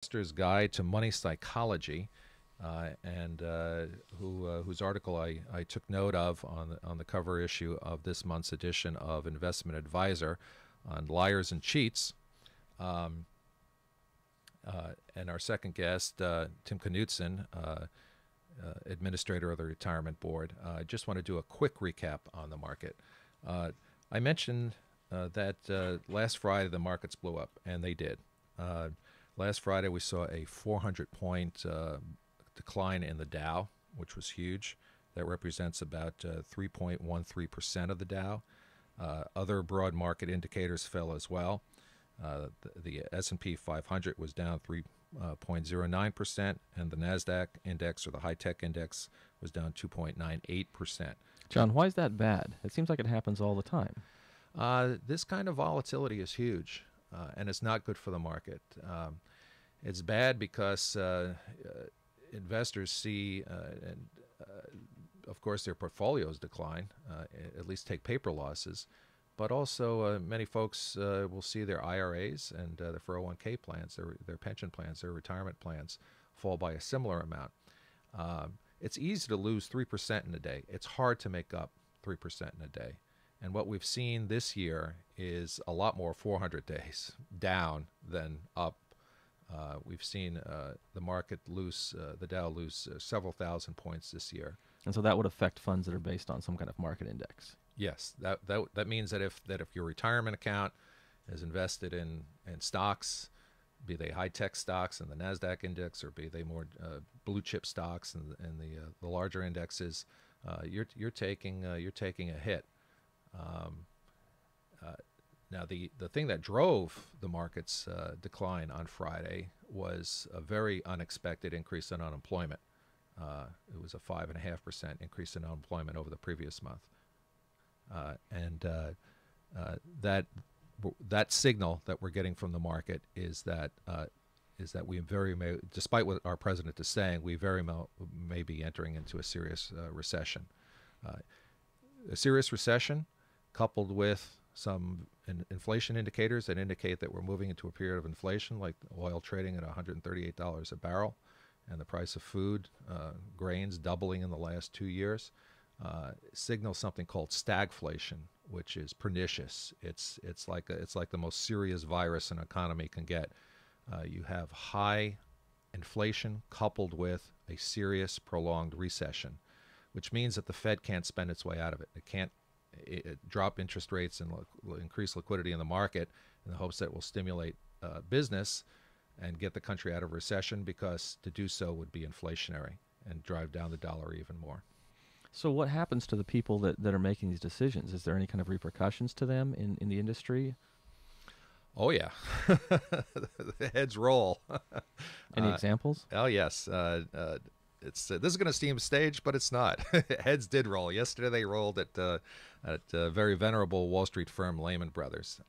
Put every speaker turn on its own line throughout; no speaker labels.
Investor's Guide to Money Psychology, and whose article I took note of on the cover issue of this month's edition of Investment Advisor on liars and cheats. Um, and our second guest, Tim Knudsen, administrator of the Retirement Board. I just want to do a quick recap on the market. I mentioned that last Friday the markets blew up, and they did. Last Friday we saw a 400-point decline in the Dow, which was huge. That represents about 3.13% of the Dow. Other broad market indicators fell as well. The S&P 500 was down 3.09%, and the NASDAQ index, or the high-tech index, was down 2.98%.
John, why is that bad? It seems like it happens all the time.
This kind of volatility is huge, and it's not good for the market. It's bad because investors see, and of course, their portfolios decline, at least take paper losses. But also, many folks will see their IRAs and their 401k plans, their pension plans, their retirement plans fall by a similar amount. It's easy to lose 3% in a day. It's hard to make up 3% in a day. And what we've seen this year is a lot more 400 days down than up. We've seen the market lose, the Dow lose several thousand points this year.
And so that would affect funds that are based on some kind of market index.
Yes, that means that if your retirement account is invested in stocks, be they high tech stocks in the Nasdaq index, or be they more blue chip stocks and the larger indexes, you're taking a hit. Now the thing that drove the market's decline on Friday was a very unexpected increase in unemployment. It was a 5.5% increase in unemployment over the previous month. That signal that we're getting from the market is that we despite what our president is saying, we very may be entering into a serious recession. A serious recession, coupled with some inflation indicators that indicate that we're moving into a period of inflation, like oil trading at $138 a barrel, and the price of food, grains doubling in the last 2 years. Signals something called stagflation, which is pernicious. It's like the most serious virus an economy can get. You have high inflation coupled with a serious prolonged recession, which means that the Fed can't spend its way out of it. It can't drop interest rates and increase liquidity in the market in the hopes that it will stimulate business and get the country out of recession, because to do so would be inflationary and drive down the dollar even more.
So what happens to the people that are making these decisions? Is there any kind of repercussions to them in the industry?
Oh, yeah. The heads roll.
Any examples?
Oh, yes. This is going to seem staged, but it's not. Heads did roll. Yesterday they rolled at a very venerable Wall Street firm, Lehman Brothers.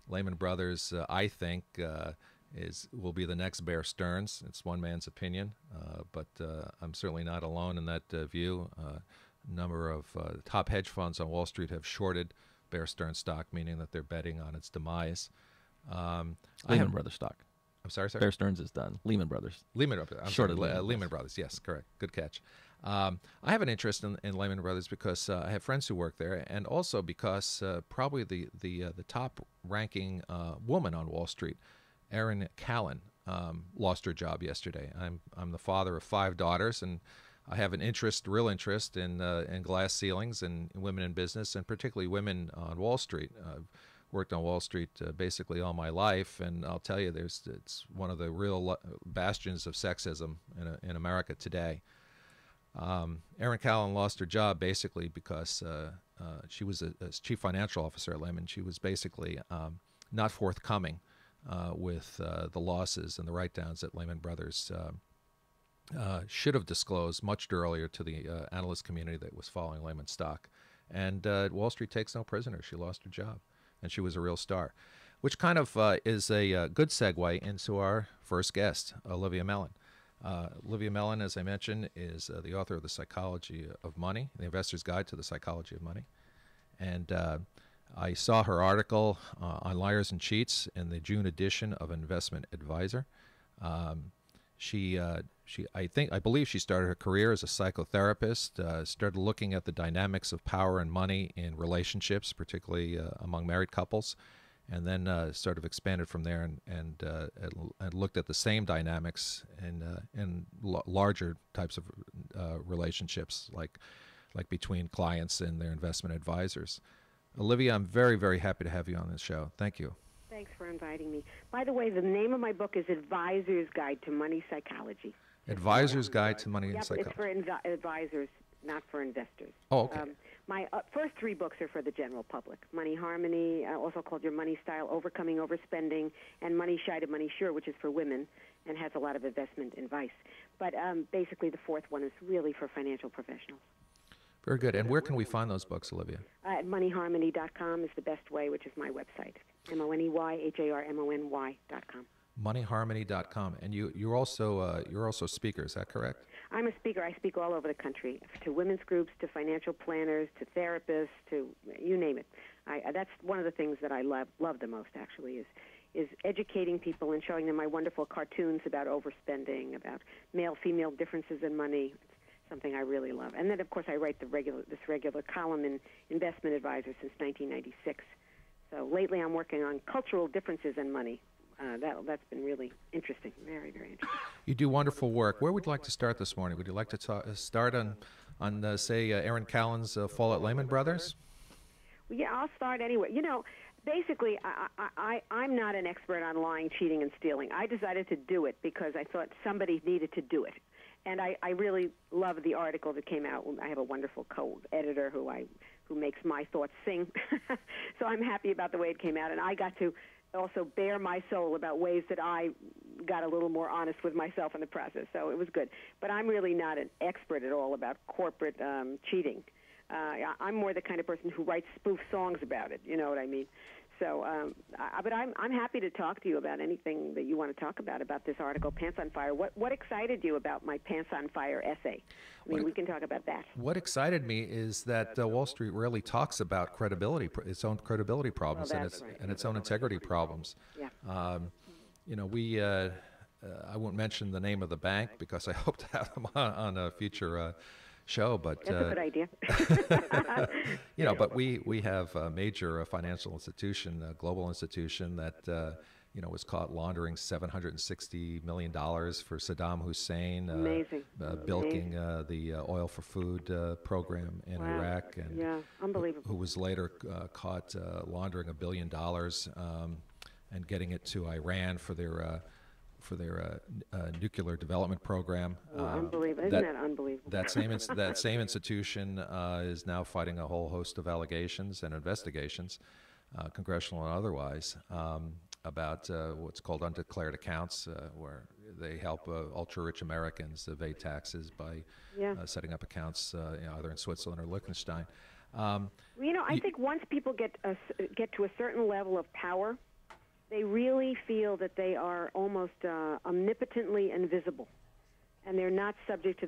Lehman Brothers, I think, will be the next Bear Stearns. It's one man's opinion, but I'm certainly not alone in that view. A number of top hedge funds on Wall Street have shorted Bear Stearns stock, meaning that they're betting on its demise.
Lehman Brothers stock.
I'm sorry, sir?
Bear Stearns is done. Lehman Brothers.
Lehman Brothers. Yes, correct. Good catch. I have an interest in Lehman Brothers because I have friends who work there, and also because probably the top ranking woman on Wall Street, Erin Callan, lost her job yesterday. I'm the father of 5 daughters, and I have an real interest in glass ceilings and women in business, and particularly women on Wall Street. I've worked on Wall Street basically all my life, and I'll tell you, it's one of the real bastions of sexism in America today. Erin Callan lost her job basically because she was a chief financial officer at Lehman. She was basically not forthcoming with the losses and the write-downs that Lehman Brothers should have disclosed much earlier to the analyst community that was following Lehman stock. And Wall Street takes no prisoners. She lost her job, and she was a real star, which kind of is a good segue into our first guest, Olivia Mellon. Olivia Mellon, as I mentioned, is the author of The Psychology of Money, The Investor's Guide to the Psychology of Money. And I saw her article on liars and cheats in the June edition of Investment Advisor. I believe she started her career as a psychotherapist, started looking at the dynamics of power and money in relationships, particularly among married couples, and then sort of expanded from there and looked at the same dynamics in larger types of relationships, like between clients and their investment advisors. Olivia, I'm very, very happy to have you on this show. Thank you.
Thanks for inviting me. By the way, the name of my book is Advisor's Guide to Money Psychology.
Advisor's Guide to Money and
Yep,
Psychology.
it's for advisors, not for investors.
Oh, okay.
My first 3 books are for the general public. Money Harmony, also called Your Money Style, Overcoming Overspending, and Money Shy to Money Sure, which is for women and has a lot of investment advice. But basically the 4th one is really for financial professionals.
Very good. And where can we find those books, Olivia?
At moneyharmony.com is the best way, which is my website. MoneyHarmony.com.
Moneyharmony.com. And you're also a speaker, is that correct?
I'm a speaker. I speak all over the country, to women's groups, to financial planners, to therapists, to you name it. That's one of the things that I love the most, actually, is educating people and showing them my wonderful cartoons about overspending, about male-female differences in money. It's something I really love. And then, of course, I write this regular column in Investment Advisor since 1996. So lately I'm working on cultural differences in money. That's been really interesting, very, very interesting.
You do wonderful work. Where would you like to start this morning? Would you like to start on say, Erin Callan's fall at Lehman Brothers?
Well, yeah, I'll start anyway. You know, basically, I'm not an expert on lying, cheating, and stealing. I decided to do it because I thought somebody needed to do it. And I really love the article that came out. I have a wonderful co-editor who makes my thoughts sing. So I'm happy about the way it came out. And I got to also bare my soul about ways that I got a little more honest with myself in the process. So it was good. But I'm really not an expert at all about corporate cheating. I'm more the kind of person who writes spoof songs about it. You know what I mean? So, but I'm happy to talk to you about anything that you want to talk about this article, Pants on Fire. What excited you about my Pants on Fire essay? I mean, we can talk about that.
What excited me is that Wall Street rarely talks about credibility, its own credibility problems, and its own integrity problems.
Yeah.
You know, I won't mention the name of the bank because I hope to have them on a future show, but
that's a good idea.
you know, but we have a major financial institution, a global institution that you know was caught laundering $760 million for Saddam Hussein,
Amazing.
bilking the oil for food program in Iraq, and
unbelievable.
who was later caught laundering $1 billion and getting it to Iran for their nuclear development program.
Unbelievable. Isn't that unbelievable?
That same institution is now fighting a whole host of allegations and investigations, congressional and otherwise, about what's called undeclared accounts, where they help ultra-rich Americans evade taxes by setting up accounts either in Switzerland or Liechtenstein.
You know, I think once people get to a certain level of power, they really feel that they are almost omnipotently invisible, and they're not subject to